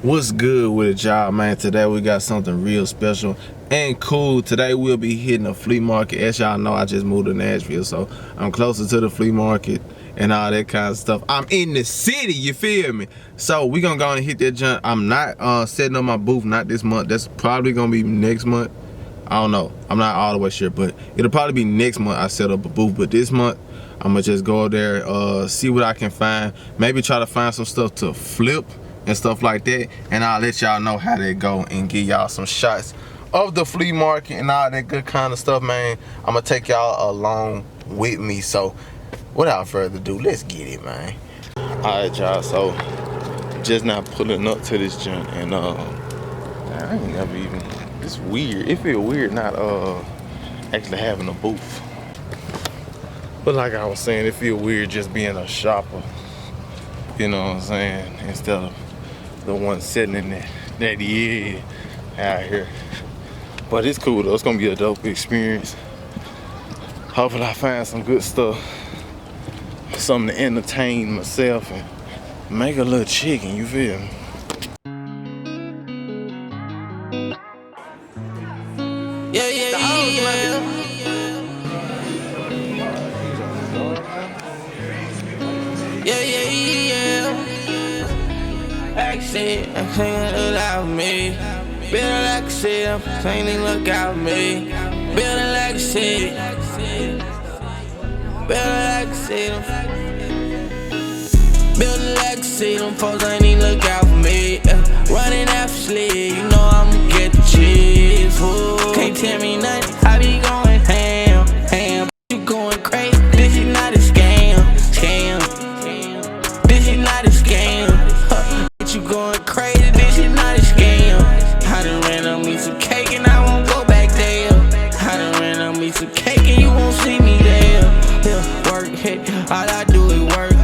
What's good with it, y'all, man? Today we got something real special and cool. Today we'll be hitting a flea market. As y'all know, I just moved to Nashville, so I'm closer to the flea market and all that kind of stuff. I'm in the city, you feel me? So we gonna go and hit that junk. I'm not setting up my booth, not this month. That's probably gonna be next month. I don't know, I'm not all the way sure, but it'll probably be next month I set up a booth. But this month I'm gonna just go there, see what I can find, maybe try to find some stuff to flip and stuff like that, and I'll let y'all know how they go and give y'all some shots of the flea market and all that good kind of stuff, man. I'm gonna take y'all along with me. So without further ado, let's get it, man. All right, y'all, so just now pulling up to this joint, and man, I ain't never even, it's weird. It feel weird not actually having a booth, but like I was saying, it feel weird just being a shopper, you know what I'm saying, instead of the one sitting in that yeah out here. But it's cool though, it's gonna be a dope experience. Hopefully I find some good stuff, something to entertain myself and make a little chicken, you feel me? Yeah, yeah, yeah. Yeah, yeah, yeah. Accent, I'm saying look out for me. Building like a city, I'm saying look out for me. Building like a city. Building like a city. Building like a city, them folks ain't even look out for me. Running after Flea, you know I'ma get the cheese. Ooh. Can't tell me nothing, I be going ham, ham. You going crazy, this is not a scam, scam. This is not a scam. You going crazy, this is not a scam. I done ran on me some cake and I won't go back there. I done ran on me some cake and you won't see me there. Yeah, work, hey, all I do is work,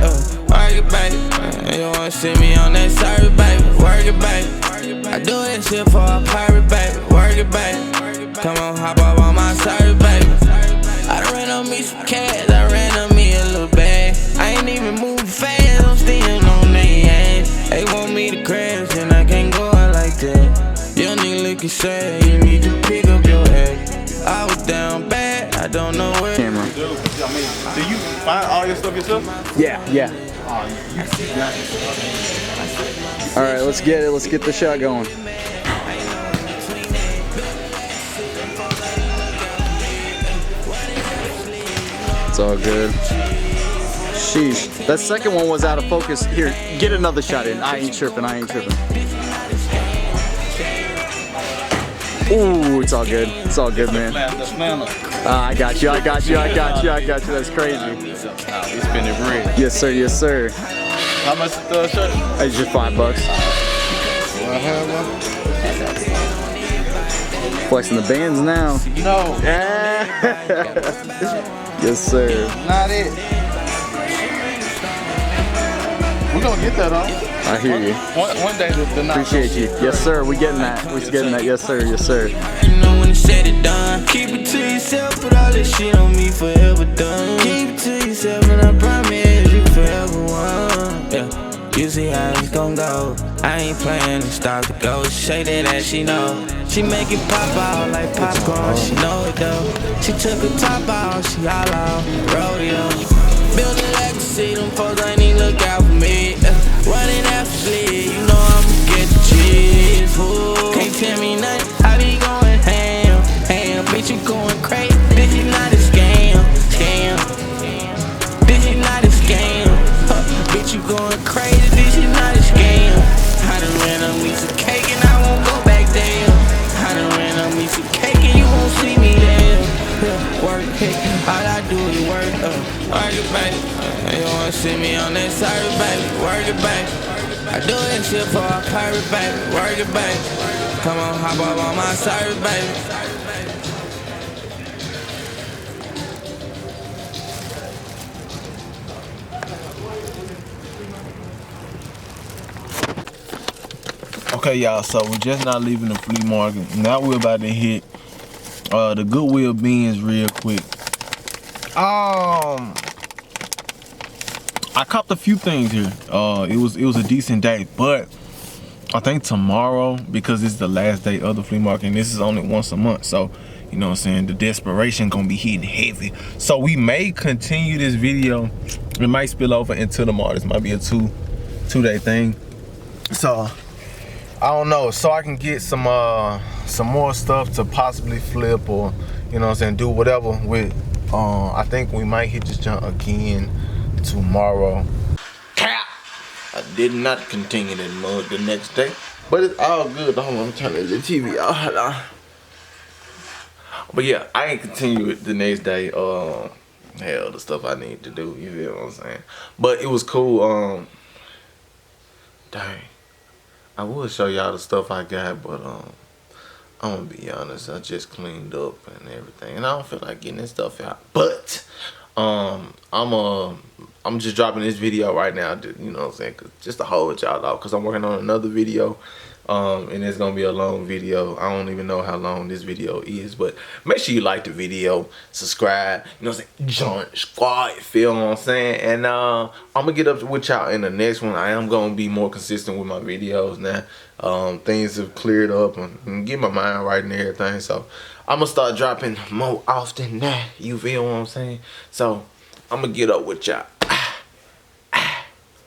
work it, baby. You wanna see me on that service, baby, work it, baby. I do that shit for a pirate, baby, work it, baby. Come on, hop up on my service, baby. I done ran on me some cash, I ran on me a little bag. I ain't even moving fast, I'm still on their ass. They want me to crash and I can't go out like that. Young nigga looking sad, you need to pick up your head. I was down bad, I don't know where. Camera. Do you find all your stuff yourself? Yeah. All right, let's get it. Let's get the shot going. It's all good. Sheesh. That second one was out of focus. Here, get another shot in. I ain't tripping. Ooh, it's all good. It's all good, man. I got you. That's crazy. You spending bread. Yes, sir. Yes, sir. How much is the shirt? It's just $5. I have one. Flexing the bands now. No. Yes, sir. Not it. We're gonna get that on. I hear you. One day the night. Appreciate you. Yes, sir. We getting that. We getting that. Yes, sir. Yes, sir. You know when it's said it done. Keep it to yourself, put all this shit on me forever done. Keep it to yourself and I promise you forever one. Yeah. You see how it's gon' go. I ain't playing to stop the ghost. Shake that ass, she know. She make it pop out like popcorn, she know it though. She took her top out, she all out, rodeo. Building legacy, them folks ain't even look out for me. Running after Flea, you know I'ma get the cheese. Ooh. Can't tell me nothing, I be going ham, ham. Bitch, you going crazy, this is not a scam, scam. This is not a scam. Bitch, you going crazy, this is not a scam. I done ran on me some cake and I won't go back there. I done ran on me some cake and you won't see me there. Work, hey, all I do is work, work it, baby. You wanna see me on that service, baby, work it, baby. I do that shit for a pirate, baby, work it, baby. Come on, hop up on my service, baby. Okay, y'all, so we're just not leaving the flea market. Now we're about to hit the Goodwill bins real quick. I copped a few things here. It was a decent day, but I think tomorrow, because it's the last day of the flea market and this is only once a month, so you know what I'm saying, the desperation gonna be hitting heavy. So we may continue this video. It might spill over into tomorrow. This might be a two-day thing. So I don't know. So I can get some more stuff to possibly flip, or you know what I'm saying, do whatever with. I think we might hit this junk again tomorrow. Cap! I did not continue that mug the next day, but it's all good. Hold on, I'm turning the TV off. But yeah, I ain't continue it the next day. Hell, the stuff I need to do, you feel what I'm saying? But it was cool. Dang, I will show y'all the stuff I got, but I'm gonna be honest, I just cleaned up and everything, and I don't feel like getting this stuff out. But I'm just dropping this video right now, you know what I'm saying, just to hold y'all off, cause I'm working on another video. And it's gonna be a long video. I don't even know how long this video is, but make sure you like the video, subscribe, you know what I'm saying, join the squad, you feel what I'm saying? And I'm gonna get up with y'all in the next one. I am gonna be more consistent with my videos now. Things have cleared up and get my mind right and everything, so I'm gonna start dropping more often now, you feel what I'm saying? So I'm gonna get up with y'all.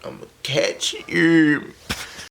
I'm gonna catch you.